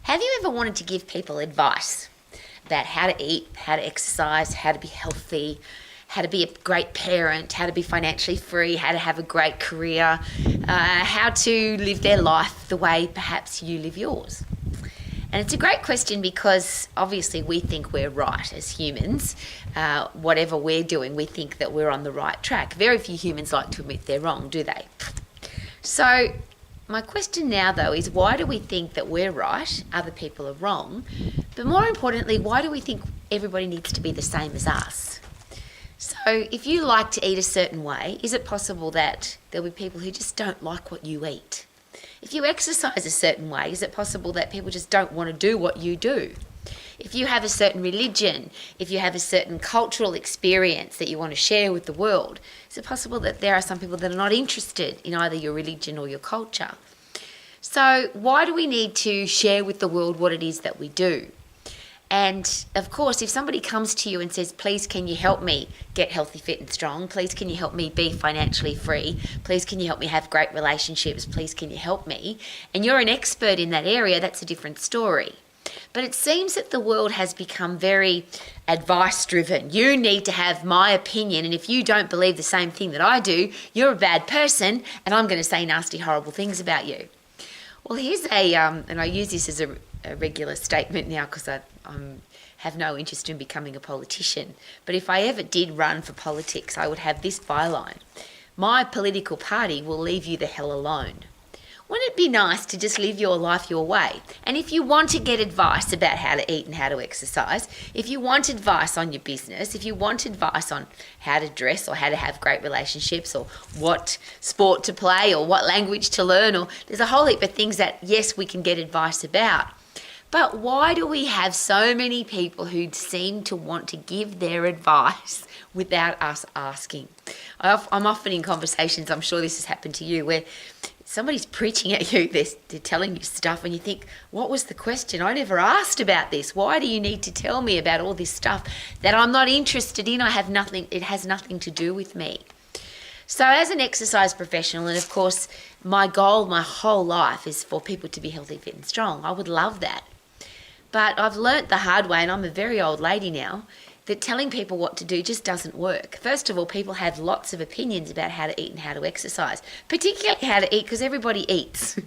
Have you ever wanted to give people advice about how to eat, how to exercise, how to be healthy, how to be a great parent, how to be financially free, how to have a great career, how to live their life the way perhaps you live yours? And it's a great question because obviously we think we're right as humans. Whatever we're doing, we think that we're on the right track. Very few humans like to admit they're wrong, do they? So my question now, though, is why do we think that we're right, other people are wrong? But more importantly, why do we think everybody needs to be the same as us? So if you like to eat a certain way, is it possible that there'll be people who just don't like what you eat? If you exercise a certain way, is it possible that people just don't want to do what you do? If you have a certain religion, if you have a certain cultural experience that you want to share with the world, is it possible that there are some people that are not interested in either your religion or your culture? So why do we need to share with the world what it is that we do? And of course, if somebody comes to you and says, please can you help me get healthy, fit and strong? Please can you help me be financially free? Please can you help me have great relationships? Please can you help me? And you're an expert in that area, that's a different story. But it seems that the world has become very advice-driven. You need to have my opinion, and if you don't believe the same thing that I do, you're a bad person, and I'm going to say nasty, horrible things about you. Well, here's and I use this as a regular statement now because I have no interest in becoming a politician. But if I ever did run for politics, I would have this byline: my political party will leave you the hell alone. Wouldn't it be nice to just live your life your way? And if you want to get advice about how to eat and how to exercise, if you want advice on your business, if you want advice on how to dress or how to have great relationships or what sport to play or what language to learn, or there's a whole heap of things that, yes, we can get advice about. But why do we have so many people who seem to want to give their advice without us asking? I'm often in conversations, I'm sure this has happened to you, where somebody's preaching at you, they're telling you stuff and you think, what was the question? I never asked about this. Why do you need to tell me about all this stuff that I'm not interested in? It has nothing to do with me. So as an exercise professional, and of course my goal my whole life is for people to be healthy, fit and strong. I would love that. But I've learnt the hard way, and I'm a very old lady now, that telling people what to do just doesn't work. First of all, people have lots of opinions about how to eat and how to exercise, particularly how to eat, because everybody eats.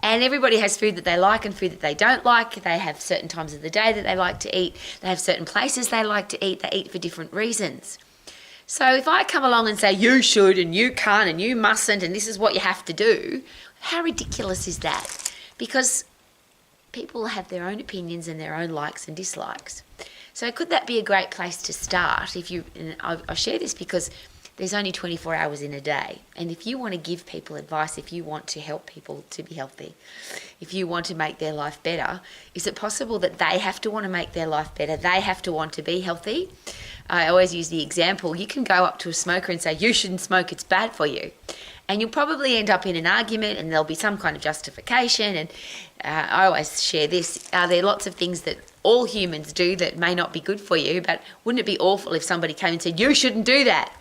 And everybody has food that they like and food that they don't like. They have certain times of the day that they like to eat. They have certain places they like to eat. They eat for different reasons. So if I come along and say, you should and you can't and you mustn't and this is what you have to do, how ridiculous is that? Because people have their own opinions and their own likes and dislikes. So could that be a great place to start? And I share this because there's only 24 hours in a day. And if you want to give people advice, if you want to help people to be healthy, if you want to make their life better, is it possible that they have to want to make their life better? They have to want to be healthy? I always use the example, you can go up to a smoker and say, you shouldn't smoke, it's bad for you. And you'll probably end up in an argument and there'll be some kind of justification. And I always share this. There are lots of things that all humans do that may not be good for you, but wouldn't it be awful if somebody came and said, you shouldn't do that?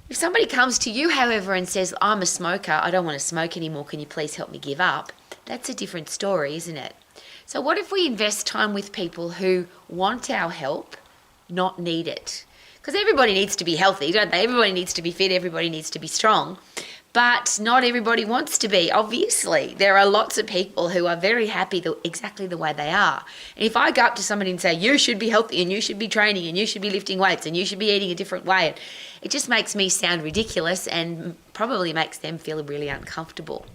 If somebody comes to you, however, and says, I'm a smoker, I don't want to smoke anymore, can you please help me give up? That's a different story, isn't it? So what if we invest time with people who want our help, not need it? Because everybody needs to be healthy, don't they? Everybody needs to be fit, everybody needs to be strong. But not everybody wants to be, obviously. There are lots of people who are very happy exactly the way they are. And if I go up to somebody and say, you should be healthy and you should be training and you should be lifting weights and you should be eating a different way, it just makes me sound ridiculous and probably makes them feel really uncomfortable.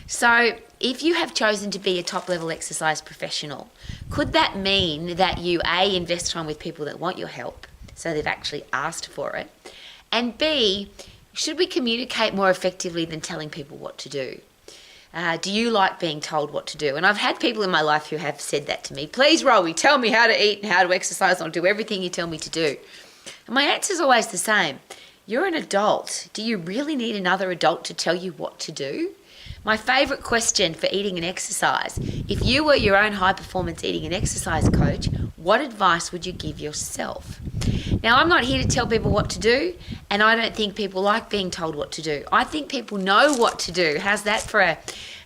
So if you have chosen to be a top-level exercise professional, could that mean that you, A, invest time with people that want your help, so they've actually asked for it, and B, should we communicate more effectively than telling people what to do? Do you like being told what to do? And I've had people in my life who have said that to me. Please, Rowie, tell me how to eat and how to exercise, and I'll do everything you tell me to do. And my answer is always the same. You're an adult. Do you really need another adult to tell you what to do? My favourite question for eating and exercise: if you were your own high-performance eating and exercise coach, what advice would you give yourself? Now, I'm not here to tell people what to do, and I don't think people like being told what to do. I think people know what to do. How's that for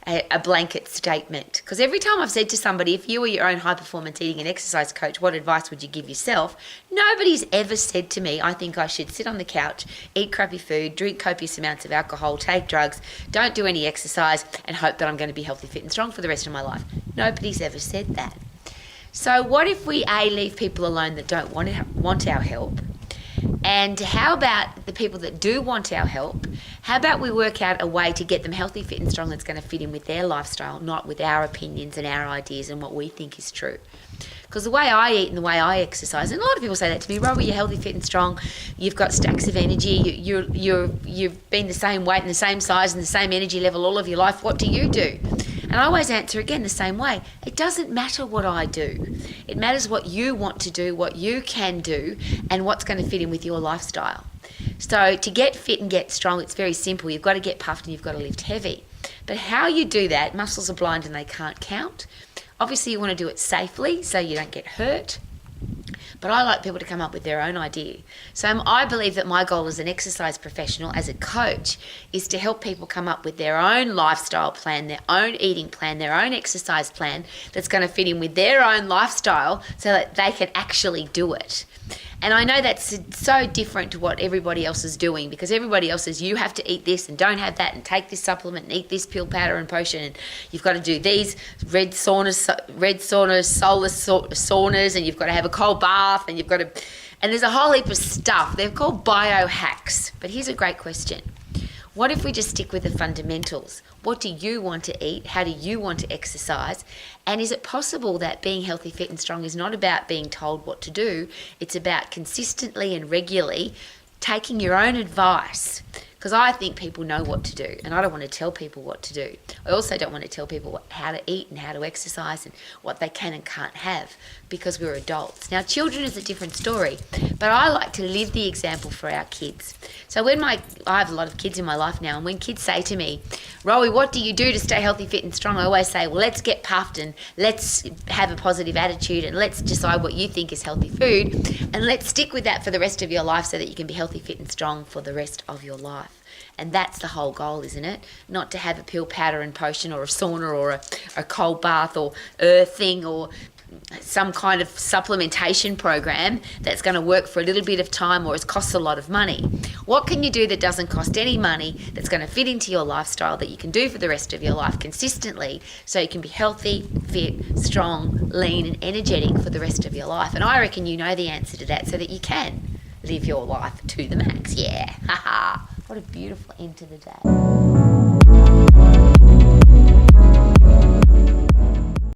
a blanket statement. Because every time I've said to somebody, if you were your own high performance eating and exercise coach, what advice would you give yourself? Nobody's ever said to me, I think I should sit on the couch, eat crappy food, drink copious amounts of alcohol, take drugs, don't do any exercise, and hope that I'm going to be healthy, fit and strong for the rest of my life. Nobody's ever said that. So what if we leave people alone that don't want our help? And how about the people that do want our help? How about we work out a way to get them healthy, fit and strong that's going to fit in with their lifestyle, not with our opinions and our ideas and what we think is true? Because the way I eat and the way I exercise, and a lot of people say that to me, Robbie, you're healthy, fit and strong, you've got stacks of energy, you've been the same weight and the same size and the same energy level all of your life, what do you do? And I always answer again the same way. It doesn't matter what I do. It matters what you want to do, what you can do, and what's going to fit in with your lifestyle. So to get fit and get strong, it's very simple. You've got to get puffed and you've got to lift heavy. But how you do that, muscles are blind and they can't count. Obviously, you want to do it safely so you don't get hurt. But I like people to come up with their own idea. So I believe that my goal as an exercise professional, as a coach, is to help people come up with their own lifestyle plan, their own eating plan, their own exercise plan that's going to fit in with their own lifestyle so that they can actually do it. And I know that's so different to what everybody else is doing, because everybody else says you have to eat this and don't have that and take this supplement and eat this pill, powder and potion, and you've got to do these red saunas, solar saunas, and you've got to have a cold bath, and you've got to, and there's a whole heap of stuff. They're called biohacks. But here's a great question. What if we just stick with the fundamentals? What do you want to eat? How do you want to exercise? And is it possible that being healthy, fit and strong is not about being told what to do? It's about consistently and regularly taking your own advice. Because I think people know what to do, and I don't want to tell people what to do. I also don't want to tell people how to eat and how to exercise and what they can and can't have, because we're adults. Now, children is a different story, but I like to live the example for our kids. So when I have a lot of kids in my life now, and when kids say to me, Rowie, what do you do to stay healthy, fit and strong? I always say, well, let's get puffed and let's have a positive attitude and let's decide what you think is healthy food and let's stick with that for the rest of your life so that you can be healthy, fit and strong for the rest of your life. And that's the whole goal, isn't it? Not to have a pill, powder and potion or a sauna or a cold bath or earthing or some kind of supplementation program that's going to work for a little bit of time or it costs a lot of money. What can you do that doesn't cost any money, that's going to fit into your lifestyle, that you can do for the rest of your life consistently so you can be healthy, fit, strong, lean and energetic for the rest of your life? And I reckon you know the answer to that so that you can live your life to the max. Yeah. What a beautiful end to the day.